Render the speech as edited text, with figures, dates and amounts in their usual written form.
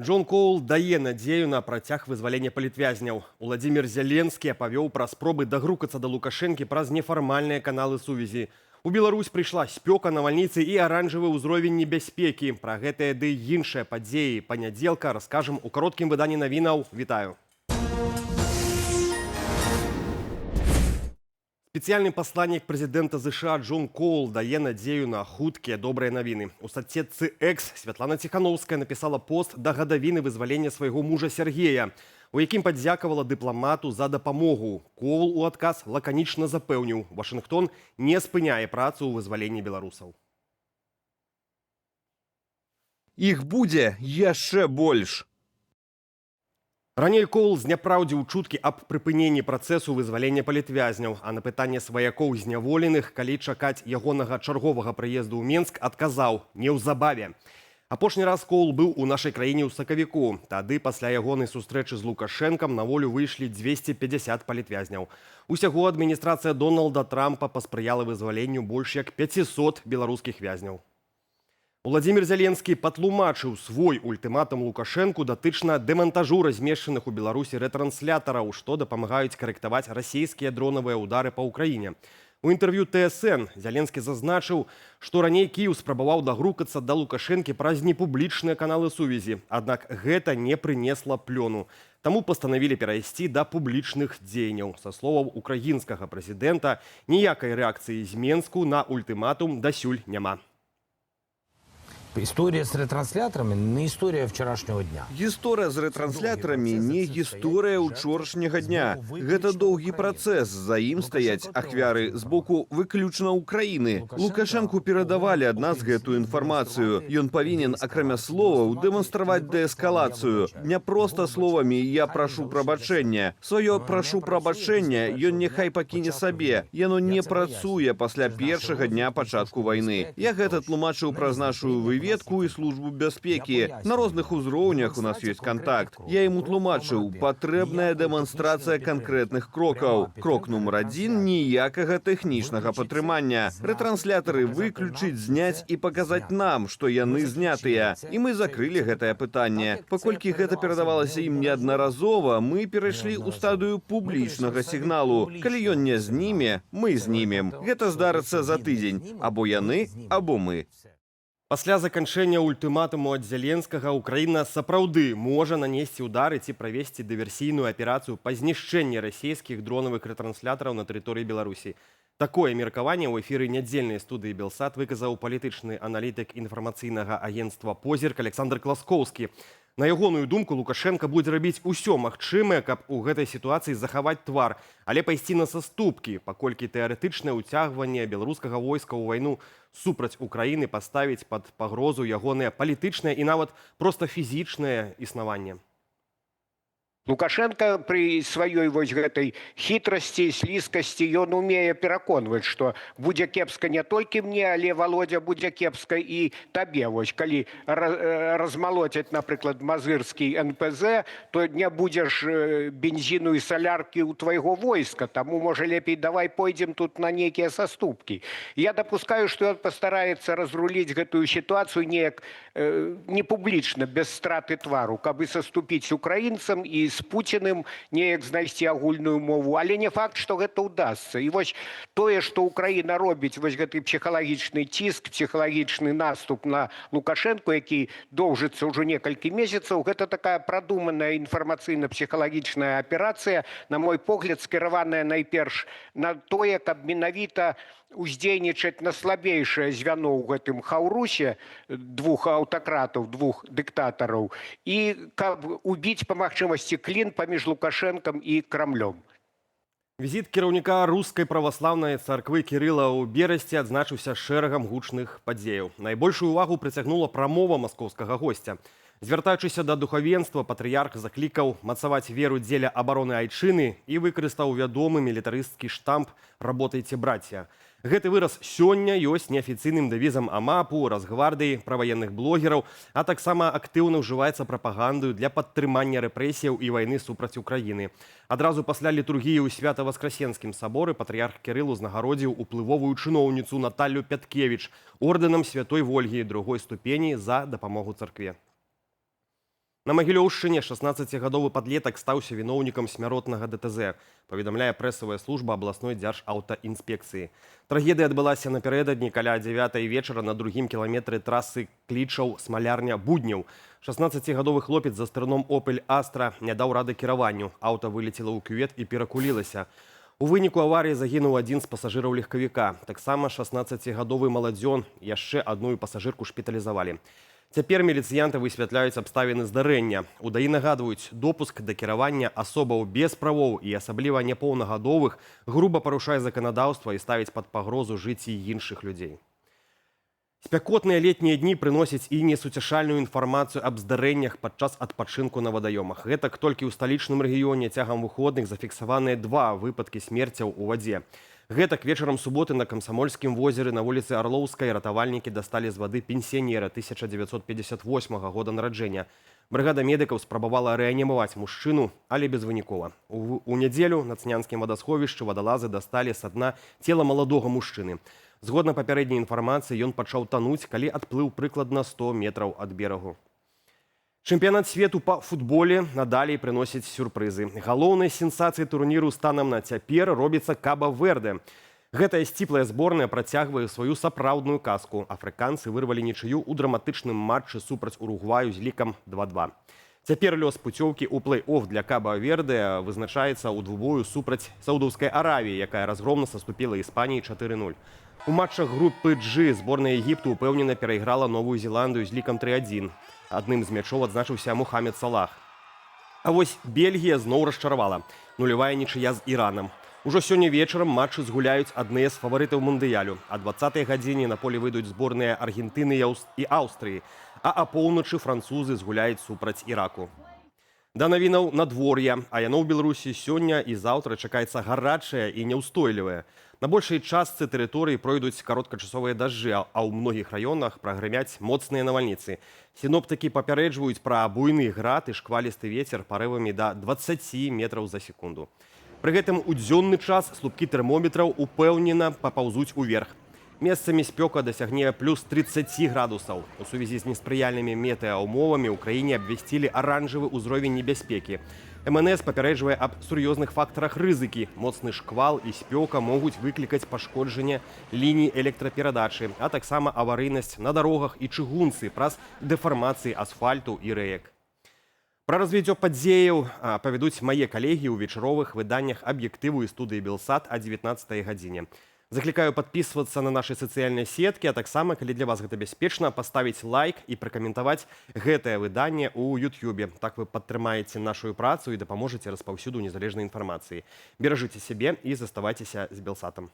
Джон Коул дае надзею на працяг вызвалення палітвязняў. Уладзімір Зеленскі апавёў пра спробы дагрукацца да Лукашэнкі праз нефармальныя каналы сувязі. У Беларусь прыйшла спёка, навальніцы і аранжавы ўзровень небяспекі. Пра гэтыя ды іншыя падзеі панядзелка раскажам у кароткім выданні навінаў. Вітаю! Спецыяльны пасланнік прэзідэнта ЗША Джон Коул дае надзею на хуткія добрыя навіны. У соцсетцы X Святлана Ціхановская напісала пост да гадавіны вызвалення свайго мужа Сергея, у якім падзякавала дыпламату за дапамогу. Коул у адказ лаканічна запэўніў, Вашынгтон не спыняе працу ў вызваленні беларусаў. Іх будзе яшчэ больш. Раней Коул зняпраўдзіў чуткі аб прыпыненні працэсу вызвалення палітвязняў, а на пытанне сваякоў зняволеных, калі чакаць ягонага чарговага прыезду ў Менск, адказаў – неўзабаве. Апошні раз Коул быў у нашай краіне ў сакавіку. Тады, пасля ягонай сустрэчы з Лукашэнкам, на волю выйшлі 250 палітвязняў. Усяго адміністрацыя Дональда Трампа паспрыяла вызваленню больш як 500 беларускіх вязняў. Уладзімір Зеленскі патлумачыў свой ультыматум Лукашэнку датычна дэмантажу размешчаных у Беларусі рэтранслятараў, што дапамагаюць карэктаваць расійскія дронавыя ўдары па ўкраіне. У інтэрв'ю ТСН Зеленскі зазначыў, што раней Кіеў спрабаваў дагрукацца да Лукашэнкі праз непублічныя каналы сувязі, аднак гэта не прынесла плёну. Таму пастанавілі перайсці да публічных дзеянняў. Са словаў украінскага прэзідэнта, ніякай рэакцыі з Менску на ультыматум дасюль няма. Історія з ретранслятарами не історія вчорашнього дня. Гісторыя з рэтрансляторамі не гісторыя ўчорашняга дня. Гэта доўгі працэс, за ім стаяць ахвяры з боку выключна Украіны. Лукашэнку перадавалі ад нас гэтую інфармацыю. Ён павінен, акрамя словаў, дэманстраваць дээскалацыю. Не проста словамі «я прашу прабачэння». Сваё «прашу прабачэння» ён няхай пакіне сабе. Яно не працуе пасля першага дня пачатку вайны. Я гэта тлумачыў праз нашу выведку і службу бяспекі. На розных узроўнях у нас ёсць кантакт. Я ім утлумачыў, патрэбная дэманстрацыя канкрэтных крокаў. Крок нумар 1 – ніякага тэхнічнага падтрымання. Рэтранслятары выключыць, зняць і паказаць нам, што яны знятыя. І мы закрылі гэтае пытанне. Паколькі гэта перадавалася ім неаднаразова, мы перайшлі ў стадыю публічнага сігналу. Калі ён не зніме, мы знімем. Гэта здарыцца за тыдзень. Або яны, або мы. Пасля заканчэння ультыматуму ад Зеленскага Украіна сапраўды можа нанесці ўдары ці правесці дыверсійную аперацыю па знішчэнні расійскіх дронавых рэтранслятараў на тэрыторыі Беларусі. Такое меркаванне ў эфіры нядзельнай студыі Белсат выказаў палітычны аналітык інфармацыйнага агенцтва «Позірк» Александр Класкоўскі. На ягоную думку, Лукашенко будзе рабіць усё магчымае, каб у гэтай сітуацыі захаваць твар, але пайсці на саступкі, паколькі тэарэтычнае ўцягванне беларускага войска ў вайну супраць Украіны паставіць пад пагрозу ягонае палітычнае і нават проста фізічнае існаванне. Лукашенко при сваёй вось гэтай хітрасці, слізкасці, ён умее пераконваць, што будзе кепска не толькі мне, але, Володя, будзе кепска і табе. Вось калі размалоцяць, напрыклад, мазырскі НПЗ, то не будзеш бензіну і саляркі ў твайго войска, таму, можа, лепей давай пойдзем тут на нейкія саступкі. Я дапускаю, што ён пастараецца разруліць гэтую сітуацыю неяк не публічна, без страты твару, каб і саступіць украінцам і з Пуціным неяк знайсці агульную мову, але не факт, што гэта ўдасца. І вось тое, што Украіна робіць, вось гэты псіхалагічны ціск, псіхалагічны наступ на Лукашэнку, які доўжыцца ўжо некалькі месяцаў, гэта такая прадуманая інфармацыйна-псіхалагічная аперацыя, на мой погляд, скіраваная найперш на тое, каб менавіта уздзейнічаць на слабейшае звяно ў гэтым хаўрусе двух аўтакратаў, двух дыктатараў, і каб убіць па магчымасці клін паміж Лукашэнкам і Крамлём. Візіт кіраўніка рускай праваслаўнай царквы Кірыла ў Берасці адзначыўся шэрагам гучных падзеяў. Найбольшую ўвагу прыцягнула прамова маскоўскага госця. Звяртаючыся да духавенства, патрыярх заклікаў мацаваць веру дзеля абароны айчыны і выкарыстаў вядомы мілітарысцкі штамп «Работайце, брацья». Гэты выраз сёння ёсць неафіцыйным дэвізам АМАПу, Расгвардыі, праваенных блогераў, а таксама актыўна ўжываецца прапагандаю для падтрымання рэпрэсіяў і вайны супраць Украіны. Адразу пасля літургіі ў Свята-Васкрасенскім саборы патрыярх Кірыл узнагародзіў уплывовую чыноўніцу Наталлю Пяткевіч ордэнам Святой Вольгі другой ступені за дапамогу царкве. На Магілёўшчыне 16гадовы падлетак стаўся віноўнікам смяротнага ДТЗ, паведамляе прэсавая служба абласной дзяржаўтаінспекцыі. Трагедыя адбылася напярэдадні каля 9 вечара на другім кіламетры трасы Клічаў-Смалярня-Будняў. 16гадовы хлопец за стырном «Опель Астра» не даў рады кіраванню. Аўта вылецела ў кювет і перакулілася. У выніку аварыі загінуў адзін з пасажыраў легкавіка. Таксама 16гадовы маладзён, яшчэ адну пасажырку шпіталізавалі. Цяпер міліцыянты высвятляюць абставіны здарэння. У ДАІ нагадваюць, допуск да кіравання асобаў без правоў і асабліва непоўнагадовых груба парушае заканадаўства і ставіць пад пагрозу жыцці іншых людзей. Спякотныя летнія дні прыносяць і несуцяшальную інфармацыю аб здарэннях падчас адпачынку на вадаёмах. Гэтак толькі ў сталічным рэгіёне цягам выходных зафіксаваныя 2 выпадкі смерцяў у вадзе. Гэтак вечарам суботы на Камсамольскім возеры на вуліцы Арлоўскай ратавальнікі дасталі з вады пенсіянера 1958 года нараджэння. Брыгада медыкаў спрабавала рэанімаваць мужчыну, але безвынікова. У нядзелю на Цнянскім вадасховішчы вадалазы дасталі са дна цела маладога мужчыны. Згодна папярэдняй інфармацыі, ён пачаў тануць, калі адплыў прыкладна 100 метраў ад берагу. Чэмпіянат свету па футболе надалей прыносіць сюрпрызы. Галоўнай сенсацыяй турніру станам на цяпер робіцца Каба-Верде. Гэтая сціплая зборная працягвае сваю сапраўдную казку. Афрыканцы вырвалі нічыю ў драматычным матчы супраць Уругваю з лікам 2-2. Цяпер лёс пуцёўкі ў плэй-оф для Каба-Верде вызначаецца ў двубою супраць Саудаўскай Аравіі, якая разгромна саступіла Іспаніі 4-0. У матчах групы G зборная Егіпту упэўнена перайграла Новую Зеландыю з лікам 3-1. Адным з мячоў адзначыўся Мухаммед Салах. А вось Бельгія зноў расчаравала. Нулявая нічыя з Іранам. Ужо сёння вечарам матчы згуляюць адныя з фаварытаў мундыялю. А 20-й гадзіне на поле выйдуць зборныя Аргентыны і Аўстрыі. А апоўначы французы згуляюць супраць Іраку. Да навінаў надвор'я, а яно ў Беларусі сёння і заўтра чакаецца гарачае і няўстойлівае. На большай частцы тэрыторыі пройдуць кароткачасовыя дажджы, а ў многіх раёнах прагрымяць моцныя навальніцы. Сіноптыкі папярэджваюць пра буйны град і шквалісты вецер парывамі да 20 метраў за секунду. Пры гэтым у дзённы час слупкі тэрмометраў упэўнена папаўзуць уверх. Месцамі спёка дасягне плюс 30 градусаў. У сувязі з неспрыяльнымі метэаумовамі ў краіне абвясцілі аранжавы ўзровень небяспекі. МНС папярэджвае аб сур'ёзных фактарах рызыкі. Моцны шквал і спёка могуць выклікаць пашкоджанне ліній электраперадачы, а таксама аварыйнасць на дарогах і чыгунцы праз дэфармацыі асфальту і рэек. Пра развіццё падзеяў павядуць мае калегі ў вечаровых выданнях аб'ектыву і студыі Белсат о 19-й гадзіне. Заклікаю падпісвацца на нашы сацыяльныя сеткі, а таксама, калі для вас гэта бяспечна, паставіць лайк і пракаментаваць гэтае выданне ў Ютьюбе. Так вы падтрымаеце нашу працу і дапаможаце распаўсюду незалежнай інфармацыі. Беражыце сябе і заставайцеся з Белсатам.